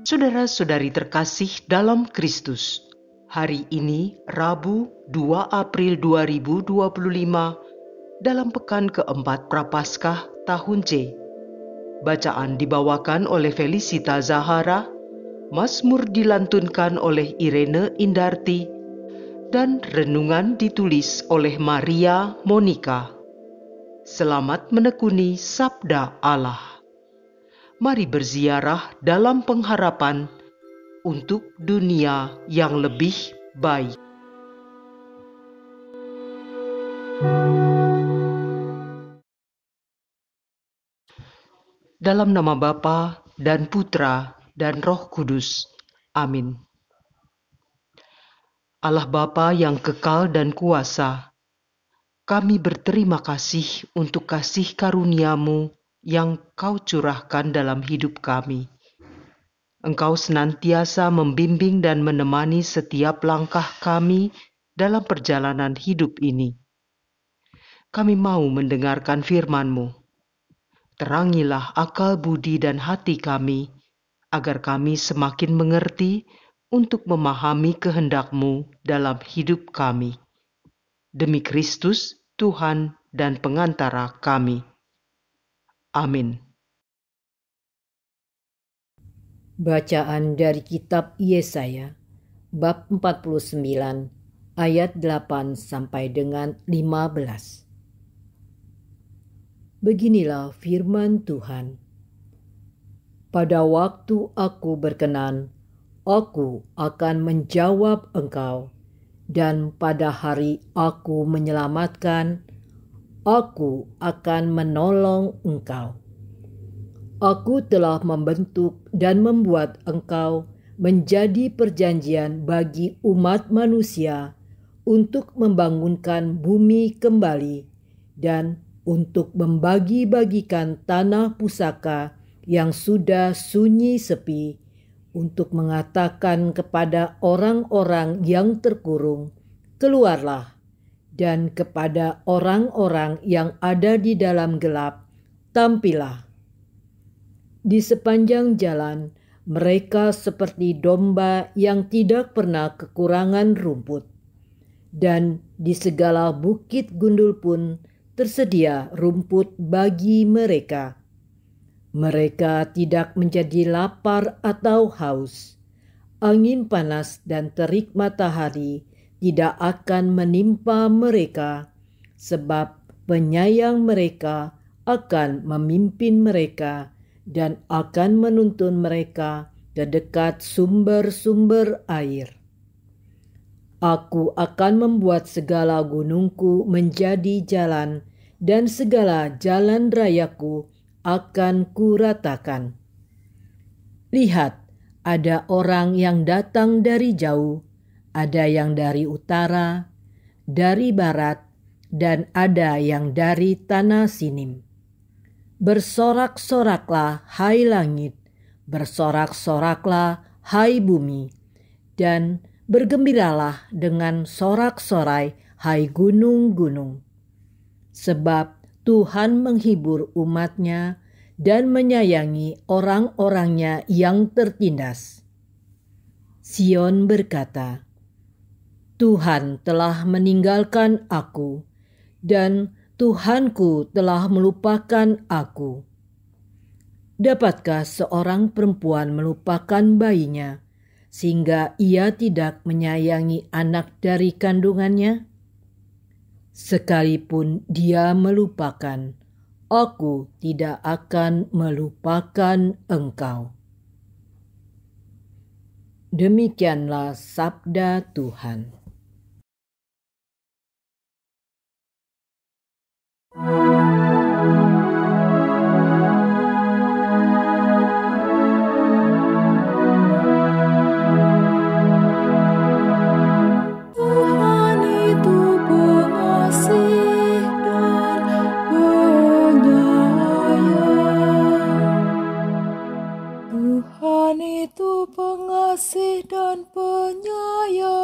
Saudara-saudari terkasih dalam Kristus, hari ini Rabu 2 April 2025 dalam pekan keempat Prapaskah tahun C. Bacaan dibawakan oleh Felicita Zahara, Mazmur dilantunkan oleh Irene Indarti, dan renungan ditulis oleh Maria Monica. Selamat menekuni Sabda Allah. Mari berziarah dalam pengharapan untuk dunia yang lebih baik. Dalam nama Bapa dan Putra dan Roh Kudus. Amin. Allah Bapa yang kekal dan kuasa, kami berterima kasih untuk kasih karunia-Mu yang Kau curahkan dalam hidup kami. Engkau senantiasa membimbing dan menemani setiap langkah kami dalam perjalanan hidup ini. Kami mau mendengarkan firman-Mu. Terangilah akal budi dan hati kami, agar kami semakin mengerti untuk memahami kehendak-Mu dalam hidup kami. Demi Kristus, Tuhan dan pengantara kami. Amin. Bacaan dari kitab Yesaya, bab 49, ayat 8 sampai dengan 15. Beginilah firman Tuhan. Pada waktu aku berkenan, aku akan menjawab engkau, dan pada hari aku menyelamatkan, aku akan menolong engkau. Aku telah membentuk dan membuat engkau menjadi perjanjian bagi umat manusia untuk membangunkan bumi kembali dan untuk membagi-bagikan tanah pusaka yang sudah sunyi sepi, untuk mengatakan kepada orang-orang yang terkurung, keluarlah, dan kepada orang-orang yang ada di dalam gelap, tampillah. Di sepanjang jalan, mereka seperti domba yang tidak pernah kekurangan rumput. Dan di segala bukit gundul pun tersedia rumput bagi mereka. Mereka tidak menjadi lapar atau haus. Angin panas dan terik matahari tidak akan menimpa mereka, sebab penyayang mereka akan memimpin mereka dan akan menuntun mereka ke dekat sumber-sumber air. Aku akan membuat segala gunungku menjadi jalan, dan segala jalan rayaku akan kuratakan. Lihat, ada orang yang datang dari jauh, ada yang dari utara, dari barat, dan ada yang dari tanah Sinim. Bersorak-soraklah, hai langit, bersorak-soraklah, hai bumi, dan bergembiralah dengan sorak-sorai, hai gunung-gunung. Sebab Tuhan menghibur umat-Nya dan menyayangi orang-orangnya yang tertindas. Sion berkata, Tuhan telah meninggalkan aku, dan Tuhanku telah melupakan aku. Dapatkah seorang perempuan melupakan bayinya, sehingga ia tidak menyayangi anak dari kandungannya? Sekalipun dia melupakan, aku tidak akan melupakan engkau. Demikianlah sabda Tuhan. Tuhan itu pengasih dan penyayang,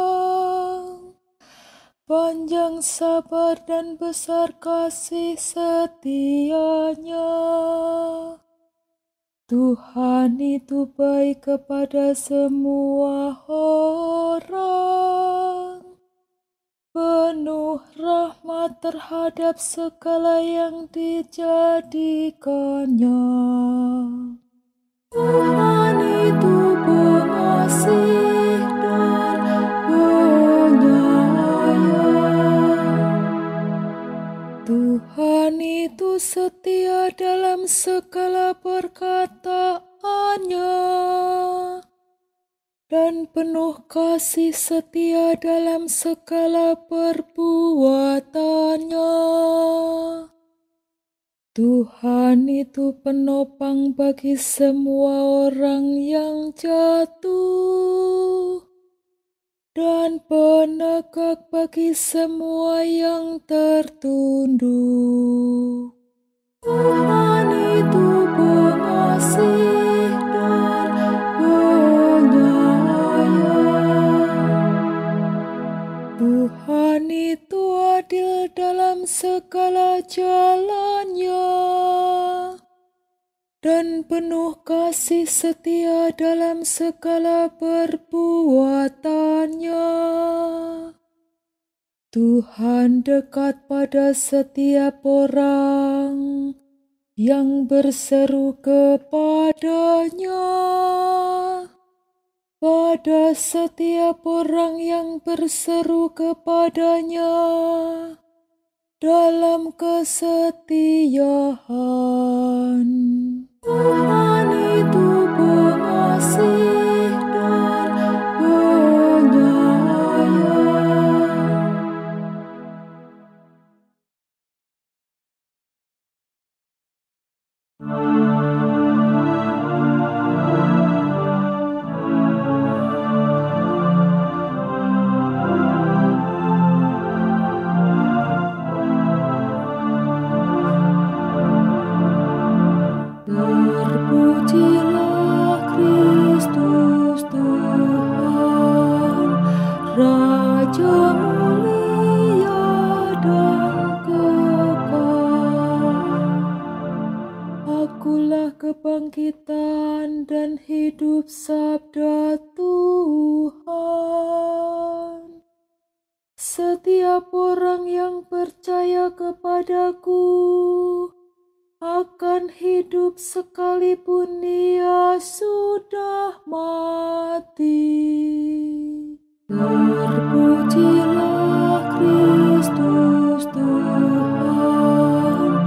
panjang sabar dan besar kasih setianya. Tuhan itu baik kepada semua orang, penuh rahmat terhadap segala yang dijadikannya. Tuhan itu pengasih dan penyayang. Tuhan itu setia dalam segala perkataannya dan penuh kasih setia dalam segala perbuatannya. Tuhan itu penopang bagi semua orang yang jatuh dan penegak bagi semua yang tertunduk. Tuhan itu pengasih dan penyayang. Tuhan itu adil dalam segala jalannya dan penuh kasih setia dalam segala perbuatannya. Tuhan dekat pada setiap orang yang berseru kepadanya. Pada setiap orang yang berseru kepadanya dalam kesetiaan. Tuhan itu pengasih dan penyayang. Terpujilah Kristus Tuhan, Raja mulia dan kekal. Akulah kebangkitan dan hidup, sabda Tuhan. Setiap orang yang percaya kepadaku akan hidup sekalipun ia sudah mati. Terpujilah Kristus Tuhan,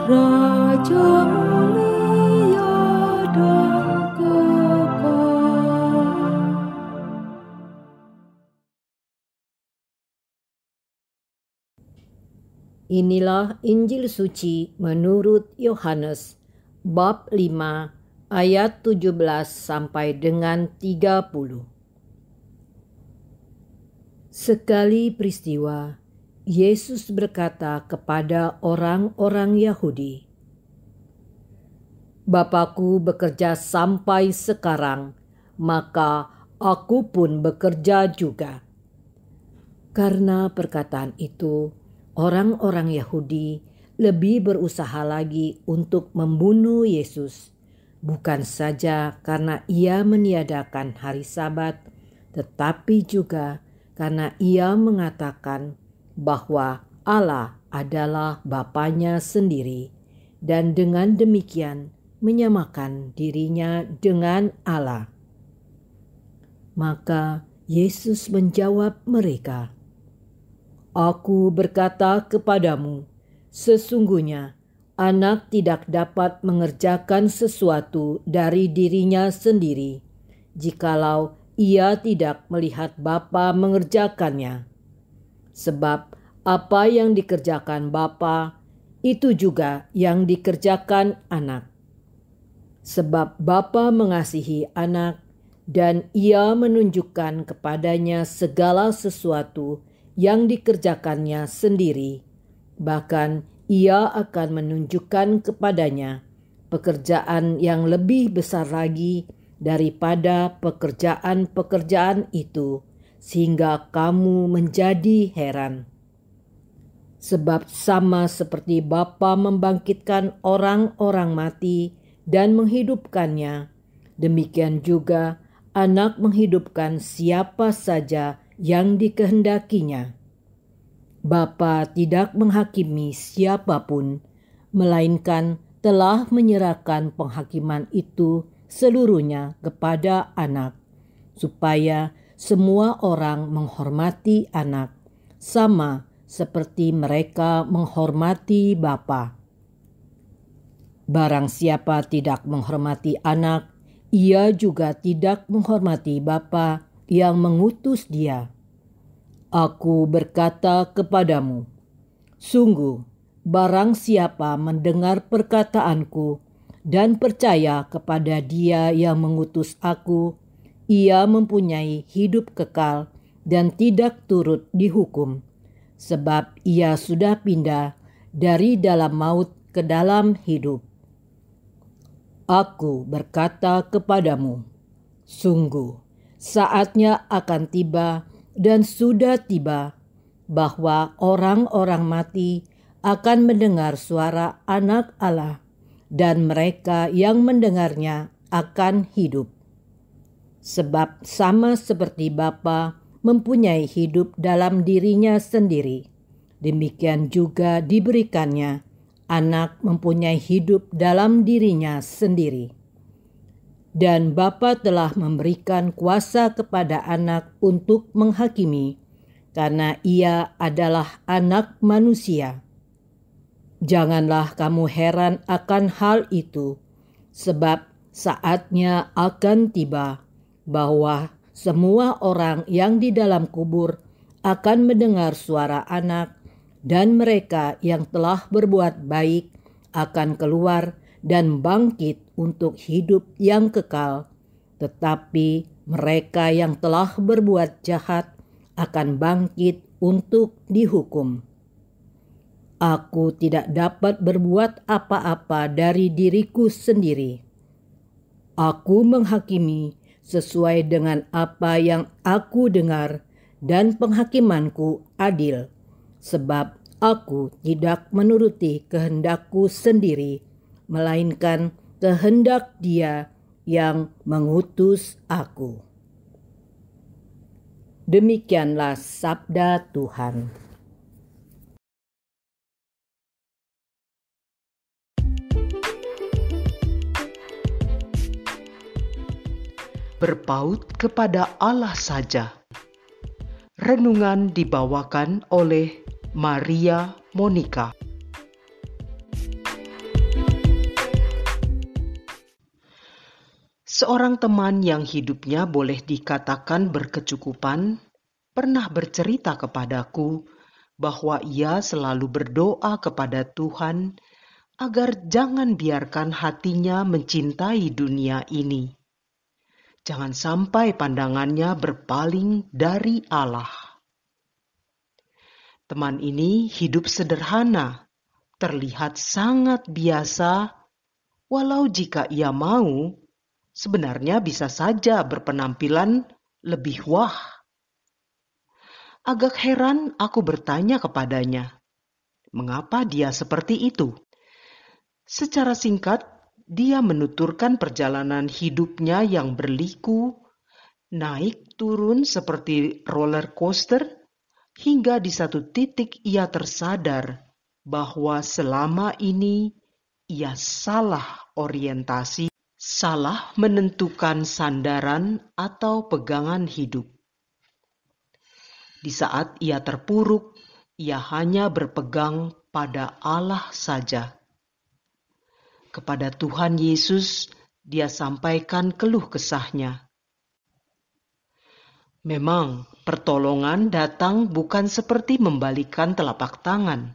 Raja mulia dan kekal. Inilah Injil suci menurut Yohanes bab 5 ayat 17 sampai dengan 30. Sekali peristiwa, Yesus berkata kepada orang-orang Yahudi, "Bapa-Ku bekerja sampai sekarang, maka Aku pun bekerja juga." Karena perkataan itu, orang-orang Yahudi lebih berusaha lagi untuk membunuh Yesus, bukan saja karena ia meniadakan hari Sabat, tetapi juga karena ia mengatakan bahwa Allah adalah Bapanya sendiri, dan dengan demikian menyamakan dirinya dengan Allah. Maka Yesus menjawab mereka, "Aku berkata kepadamu, sesungguhnya anak tidak dapat mengerjakan sesuatu dari dirinya sendiri, jikalau ia tidak melihat Bapa mengerjakannya. Sebab apa yang dikerjakan Bapa, itu juga yang dikerjakan anak. Sebab Bapa mengasihi anak, dan ia menunjukkan kepadanya segala sesuatu yang dikerjakannya sendiri, bahkan ia akan menunjukkan kepadanya pekerjaan yang lebih besar lagi daripada pekerjaan-pekerjaan itu, sehingga kamu menjadi heran. Sebab sama seperti Bapa membangkitkan orang-orang mati dan menghidupkannya. Demikian juga Anak menghidupkan siapa saja yang dikehendakinya. Bapa tidak menghakimi siapapun, melainkan telah menyerahkan penghakiman itu seluruhnya kepada Anak, supaya semua orang menghormati Anak, sama seperti mereka menghormati Bapa. Barang siapa tidak menghormati Anak, ia juga tidak menghormati Bapa yang mengutus Dia. Aku berkata kepadamu, sungguh, barang siapa mendengar perkataanku dan percaya kepada Dia yang mengutus aku, ia mempunyai hidup kekal dan tidak turut dihukum, sebab ia sudah pindah dari dalam maut ke dalam hidup. Aku berkata kepadamu, sungguh, saatnya akan tiba dan sudah tiba, bahwa orang-orang mati akan mendengar suara Anak Allah, dan mereka yang mendengarnya akan hidup. Sebab sama seperti Bapa mempunyai hidup dalam dirinya sendiri, demikian juga diberikannya Anak mempunyai hidup dalam dirinya sendiri. Dan Bapa telah memberikan kuasa kepada Anak untuk menghakimi, karena Ia adalah Anak manusia. Janganlah kamu heran akan hal itu, sebab saatnya akan tiba bahwa semua orang yang di dalam kubur akan mendengar suara Anak, dan mereka yang telah berbuat baik akan keluar dan bangkit untuk hidup yang kekal, tetapi mereka yang telah berbuat jahat akan bangkit untuk dihukum. Aku tidak dapat berbuat apa-apa dari diriku sendiri. Aku menghakimi sesuai dengan apa yang aku dengar, dan penghakimanku adil, sebab aku tidak menuruti kehendakku sendiri, melainkan kehendak Dia yang mengutus aku. Demikianlah sabda Tuhan. Berpaut kepada Allah saja. Renungan dibawakan oleh Maria Monica. Seorang teman yang hidupnya boleh dikatakan berkecukupan pernah bercerita kepadaku bahwa ia selalu berdoa kepada Tuhan agar jangan biarkan hatinya mencintai dunia ini. Jangan sampai pandangannya berpaling dari Allah. Teman ini hidup sederhana, terlihat sangat biasa, walau jika ia mau, sebenarnya bisa saja berpenampilan lebih wah. Agak heran aku bertanya kepadanya, mengapa dia seperti itu? Secara singkat, dia menuturkan perjalanan hidupnya yang berliku, naik turun seperti roller coaster, hingga di satu titik ia tersadar bahwa selama ini ia salah orientasi, salah menentukan sandaran atau pegangan hidup. Di saat ia terpuruk, ia hanya berpegang pada Allah saja. Kepada Tuhan Yesus, dia sampaikan keluh kesahnya. Memang, pertolongan datang bukan seperti membalikan telapak tangan.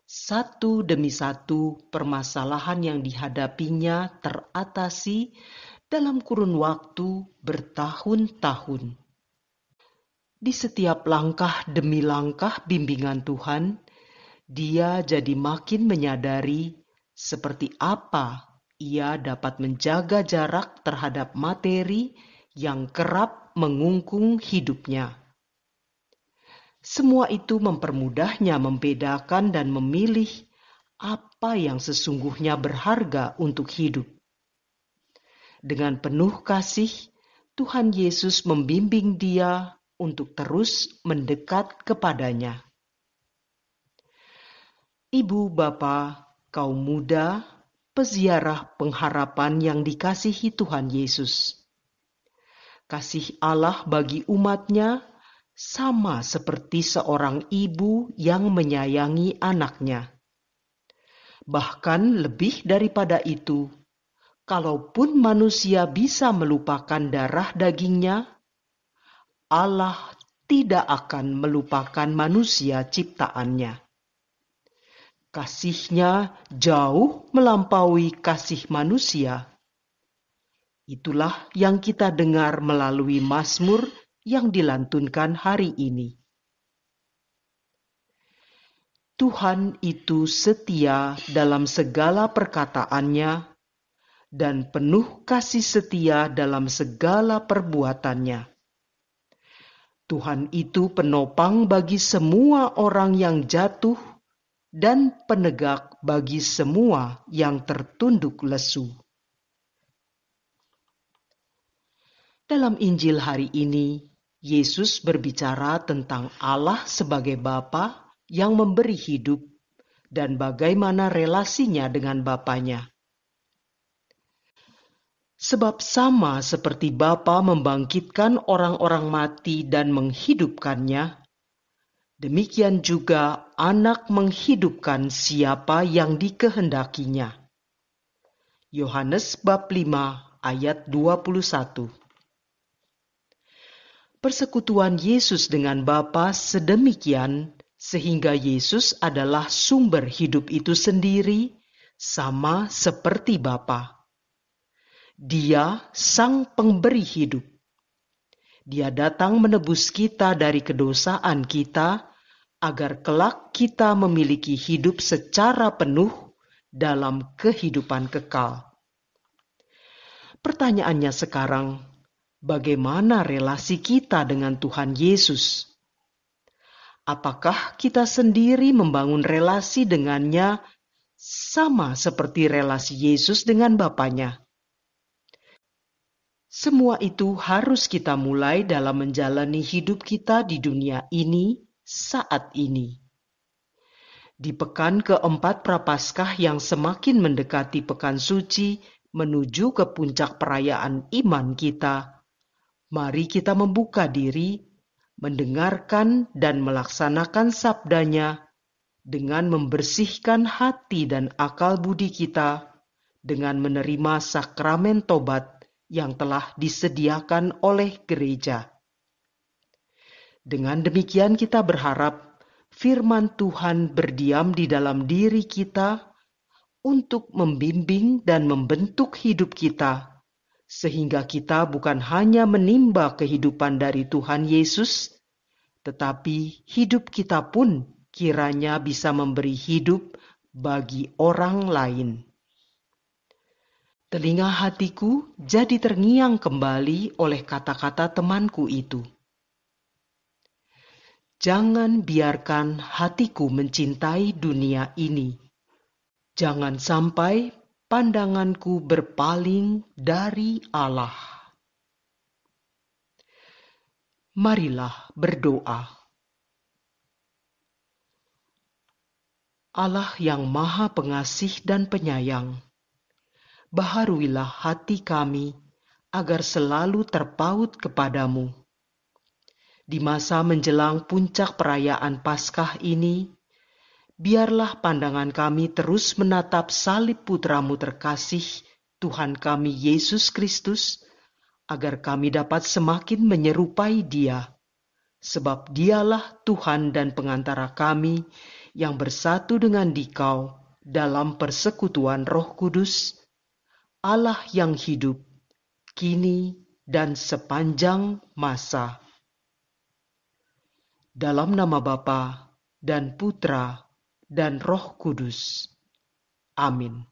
Satu demi satu permasalahan yang dihadapinya teratasi dalam kurun waktu bertahun-tahun. Di setiap langkah demi langkah bimbingan Tuhan, dia jadi makin menyadari seperti apa ia dapat menjaga jarak terhadap materi yang kerap mengungkung hidupnya. Semua itu mempermudahnya membedakan dan memilih apa yang sesungguhnya berharga untuk hidup. Dengan penuh kasih, Tuhan Yesus membimbing dia untuk terus mendekat kepadanya. Ibu, bapa, kaum muda, peziarah pengharapan yang dikasihi Tuhan Yesus. Kasih Allah bagi umatnya sama seperti seorang ibu yang menyayangi anaknya. Bahkan lebih daripada itu, kalaupun manusia bisa melupakan darah dagingnya, Allah tidak akan melupakan manusia ciptaannya. Kasih-Nya jauh melampaui kasih manusia. Itulah yang kita dengar melalui Mazmur yang dilantunkan hari ini. Tuhan itu setia dalam segala perkataannya dan penuh kasih setia dalam segala perbuatannya. Tuhan itu penopang bagi semua orang yang jatuh dan penegak bagi semua yang tertunduk lesu. Dalam Injil hari ini, Yesus berbicara tentang Allah sebagai Bapa yang memberi hidup dan bagaimana relasinya dengan Bapanya. Sebab sama seperti Bapa membangkitkan orang-orang mati dan menghidupkannya, demikian juga Anak menghidupkan siapa yang dikehendakinya. Yohanes bab 5 ayat 21. Persekutuan Yesus dengan Bapa sedemikian sehingga Yesus adalah sumber hidup itu sendiri, sama seperti Bapa. Dia sang pemberi hidup. Dia datang menebus kita dari kedosaan kita, agar kelak kita memiliki hidup secara penuh dalam kehidupan kekal. Pertanyaannya sekarang, bagaimana relasi kita dengan Tuhan Yesus? Apakah kita sendiri membangun relasi dengannya sama seperti relasi Yesus dengan Bapanya? Semua itu harus kita mulai dalam menjalani hidup kita di dunia ini saat ini. Di pekan keempat Prapaskah yang semakin mendekati pekan suci menuju ke puncak perayaan iman kita, mari kita membuka diri, mendengarkan dan melaksanakan sabdanya dengan membersihkan hati dan akal budi kita dengan menerima sakramen tobat yang telah disediakan oleh gereja. Dengan demikian kita berharap firman Tuhan berdiam di dalam diri kita untuk membimbing dan membentuk hidup kita, sehingga kita bukan hanya menimba kehidupan dari Tuhan Yesus, tetapi hidup kita pun kiranya bisa memberi hidup bagi orang lain. Telinga hatiku jadi terngiang kembali oleh kata-kata temanku itu. Jangan biarkan hatiku mencintai dunia ini. Jangan sampai pandanganku berpaling dari Allah. Marilah berdoa. Allah yang Maha Pengasih dan Penyayang, baharuilah hati kami agar selalu terpaut kepadamu. Di masa menjelang puncak perayaan Paskah ini, biarlah pandangan kami terus menatap salib Putra-Mu terkasih, Tuhan kami Yesus Kristus, agar kami dapat semakin menyerupai Dia, sebab Dialah Tuhan dan pengantara kami yang bersatu dengan Dikau dalam persekutuan Roh Kudus, Allah yang hidup, kini dan sepanjang masa. Dalam nama Bapa dan Putra dan Roh Kudus. Amin.